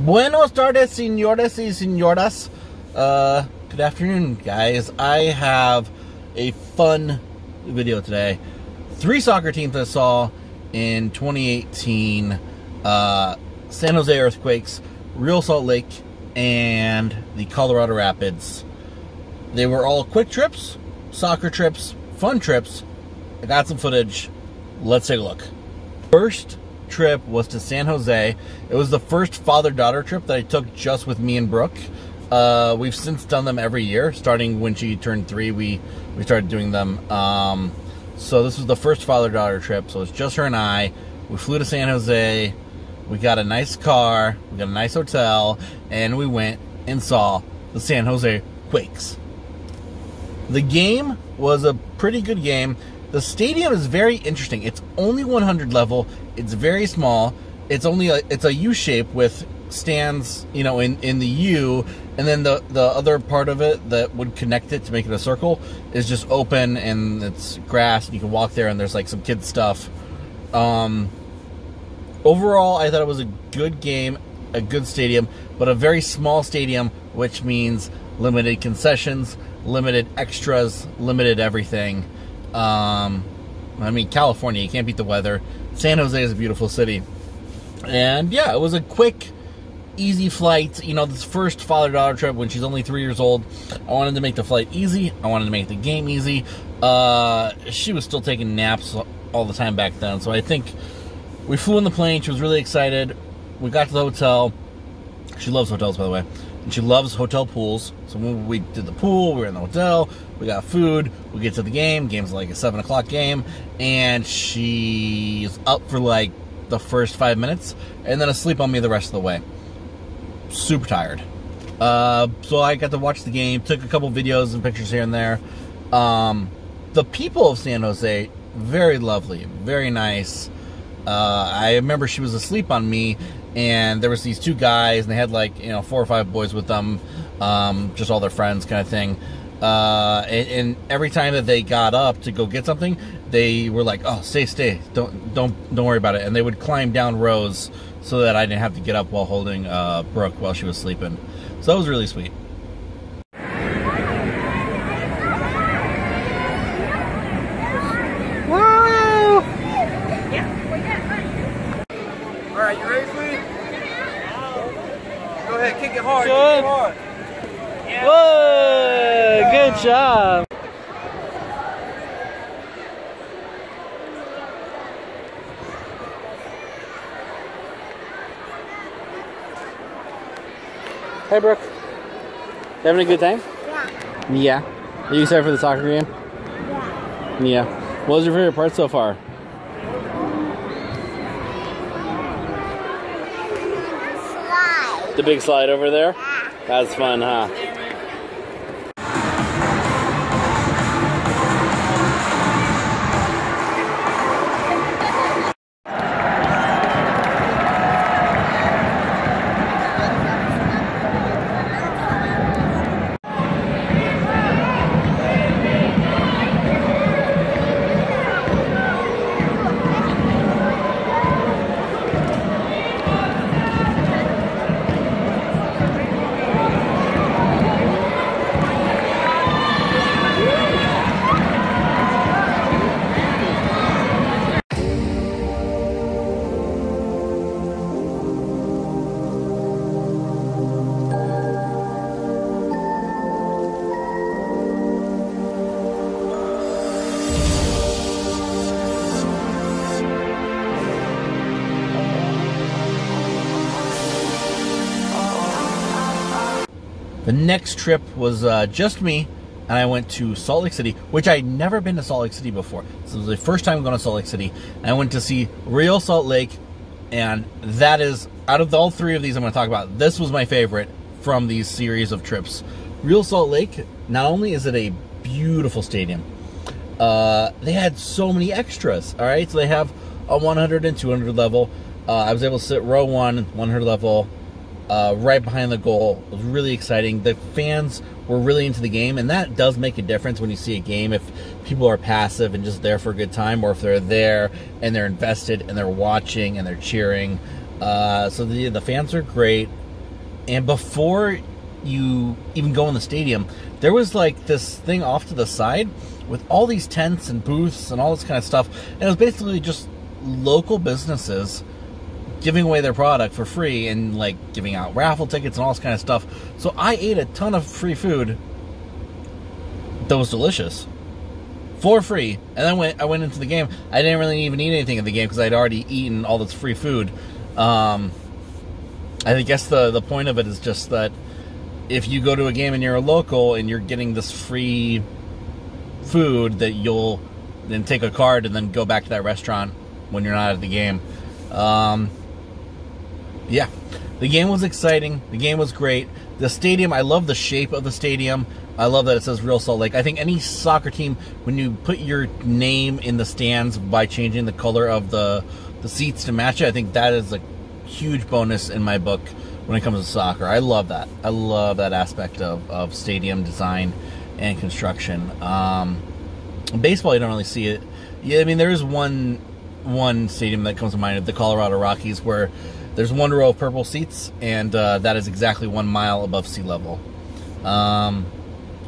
Buenos tardes, señores y señoras. Good afternoon, guys. I have a fun video today. 3 soccer teams I saw in 2018. San Jose Earthquakes, Real Salt Lake, and the Colorado Rapids. They were all quick trips, soccer trips, fun trips. I got some footage. Let's take a look. First trip was to San Jose. It was the first father-daughter trip that I took just with me and Brooke. We've since done them every year. Starting when she turned 3, we started doing them. So this was the first father-daughter trip. So it's just her and I. We flew to San Jose. We got a nice car. We got a nice hotel. And we went and saw the San Jose Quakes. The game was a pretty good game. The stadium is very interesting. It's only 100 level. It's very small. It's a U shape with stands, you know, in the U, and then the other part of it that would connect it to make it a circle is just open, and it's grass, and you can walk there, and there's like some kids stuff. Overall, I thought it was a good game, a good stadium, but a very small stadium, which means limited concessions, limited extras, limited everything. I mean, California, you can't beat the weather. San Jose is a beautiful city. And yeah, it was a quick, easy flight. You know, this first father-daughter trip when she's only 3 years old. I wanted to make the flight easy. I wanted to make the game easy. She was still taking naps all the time back then. So I think we flew in the plane. She was really excited. We got to the hotel. She loves hotels, by the way. And she loves hotel pools. So when we did the pool, we were in the hotel, we got food, we get to the game. Game's like a 7 o'clock game. And she's up for like the first 5 minutes and then asleep on me the rest of the way. Super tired. So I got to watch the game, took a couple videos and pictures here and there. The people of San Jose, very lovely, very nice. I remember she was asleep on me, and there was these 2 guys, and they had like, you know, 4 or 5 boys with them, just all their friends kind of thing. And every time that they got up to go get something, they were like, "Oh, stay, don't worry about it." And they would climb down rows so that I didn't have to get up while holding Brooke while she was sleeping. So that was really sweet. Woo! All right, you ready, sweetie? Go ahead, kick it hard. Good. Kick it hard. Whoa! Good job. Hey, Brooke. You having a good time? Yeah. Yeah. Are you excited for the soccer game? Yeah. Yeah. What was your favorite part so far? Slide. The big slide over there? Yeah. That's fun, huh? The next trip was just me, and I went to Salt Lake City, which I'd never been to Salt Lake City before. This was the first time going to Salt Lake City, and I went to see Real Salt Lake, and that is, out of all 3 of these I'm going to talk about, this was my favorite from these series of trips. Real Salt Lake, not only is it a beautiful stadium, they had so many extras, all right? So they have a 100 and 200 level. I was able to sit row 1, 100 level, right behind the goal. It was really exciting. The fans were really into the game, and that does make a difference when you see a game. If people are passive and just there for a good time, or if they're there and they're invested and they're watching and they're cheering. So the fans are great. And before you even go in the stadium, there was like this thing off to the side with all these tents and booths and all this kind of stuff. And it was basically just local businesses giving away their product for free and like giving out raffle tickets and all this kind of stuff. So I ate a ton of free food that was delicious for free. And then I went into the game. I didn't really even eat anything in the game because I'd already eaten all this free food. I guess the point of it is just that if you go to a game and you're a local and you're getting this free food, that you'll then take a card and then go back to that restaurant when you're not at the game. Yeah, the game was exciting. The game was great. The stadium, I love the shape of the stadium. I love that it says Real Salt Lake. I think any soccer team, when you put your name in the stands by changing the color of the seats to match it, I think that is a huge bonus in my book when it comes to soccer. I love that. I love that aspect of stadium design and construction. Baseball, you don't really see it. Yeah, I mean, there is one stadium that comes to mind, the Colorado Rockies, where there's one row of purple seats, and that is exactly 1 mile above sea level.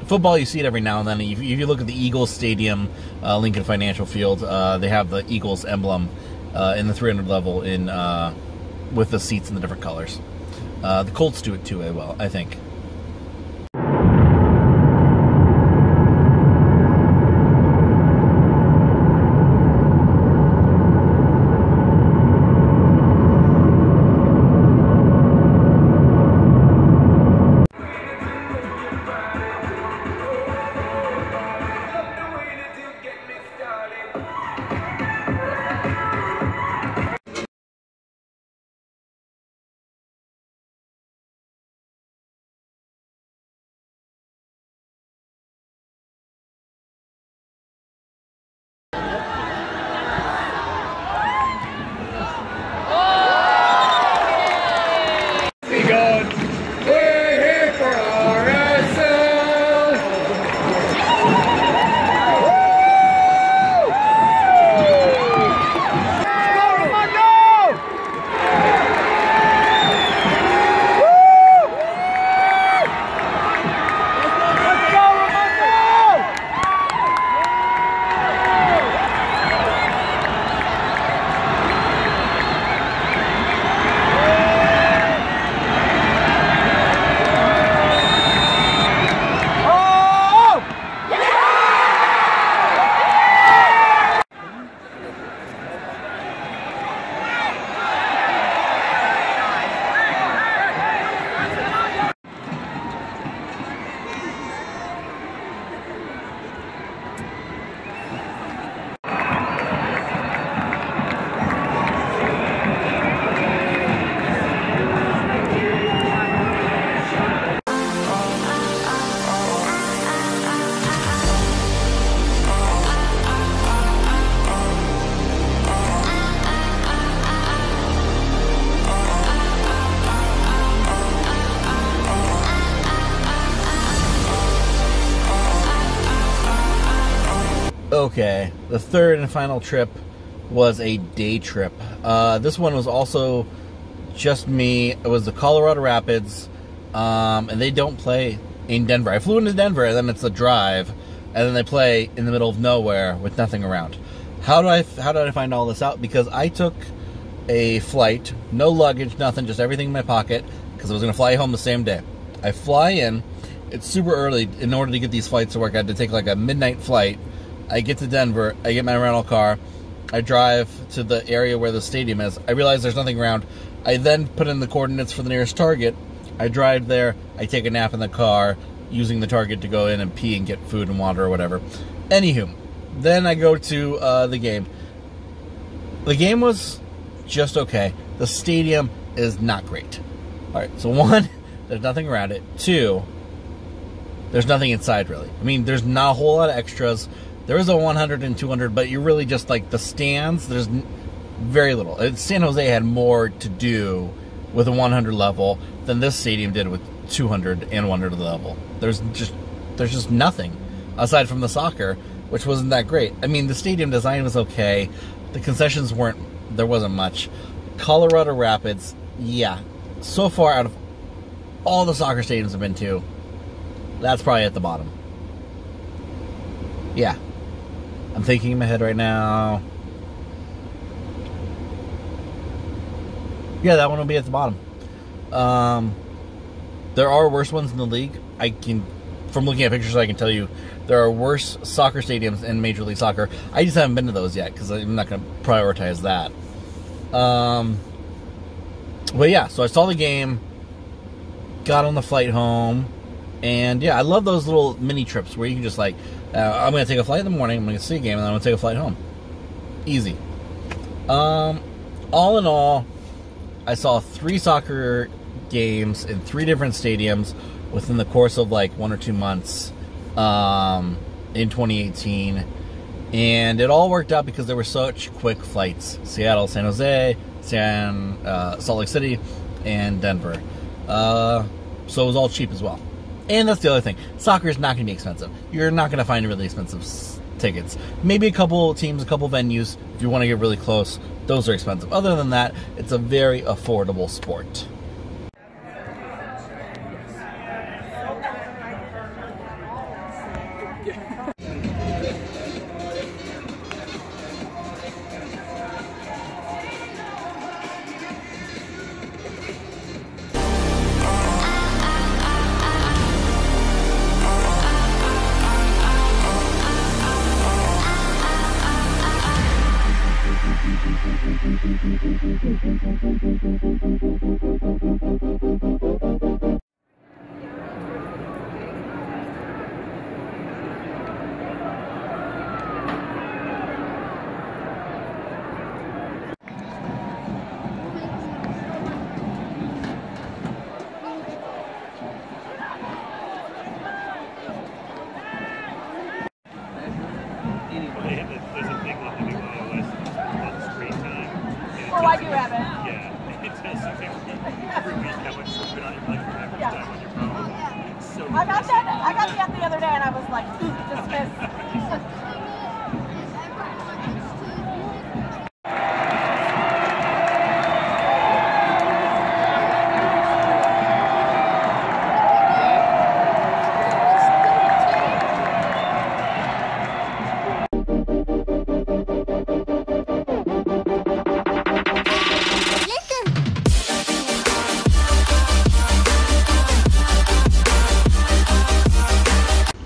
Football, you see it every now and then. If you look at the Eagles Stadium, Lincoln Financial Field, they have the Eagles emblem in the 300 level with the seats in the different colors. The Colts do it too, well, I think. Okay, the third and final trip was a day trip. This one was also just me. It was the Colorado Rapids, and they don't play in Denver. I flew into Denver, and then it's a drive, and then they play in the middle of nowhere with nothing around. How did I find all this out? Because I took a flight, no luggage, nothing, just everything in my pocket, because I was going to fly home the same day. I fly in. It's super early. In order to get these flights to work, I had to take like a midnight flight. I get to Denver, I get my rental car, I drive to the area where the stadium is. I realize there's nothing around. I then put in the coordinates for the nearest Target. I drive there, I take a nap in the car, using the Target to go in and pee and get food and water or whatever. Anywho, then I go to the game. The game was just okay. The stadium is not great. Alright, so one, there's nothing around it. Two, there's nothing inside really. I mean, there's not a whole lot of extras. There is a 100 and 200, but you're really just like the stands. There's very little. San Jose had more to do with a 100 level than this stadium did with 200 and 100 level. There's just nothing aside from the soccer, which wasn't that great. I mean, the stadium design was okay. The concessions there wasn't much. Colorado Rapids, yeah. So far, out of all the soccer stadiums I've been to, that's probably at the bottom. Yeah. I'm thinking in my head right now. Yeah, that one will be at the bottom. There are worse ones in the league. From looking at pictures, I can tell you there are worse soccer stadiums in Major League Soccer. I just haven't been to those yet because I'm not going to prioritize that. But yeah, so I saw the game, got on the flight home, and yeah, I love those little mini trips where you can just I'm going to take a flight in the morning, I'm going to see a game, and then I'm going to take a flight home. Easy. All in all, I saw 3 soccer games in 3 different stadiums within the course of 1 or 2 months in 2018, and it all worked out because there were such quick flights: Seattle, San Jose, Salt Lake City, and Denver. So it was all cheap as well. And that's the other thing: soccer is not going to be expensive. You're not going to find really expensive tickets. Maybe a couple teams, a couple venues, if you want to get really close, those are expensive. Other than that, it's a very affordable sport. Oh, I do have it. Yeah, it tells you every week how much you've been on your average time on your phone. It's so I got that the other day, and I was like, dismissed.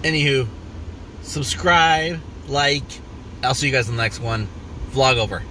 Anywho, subscribe, like. I'll see you guys in the next one. Vlog over.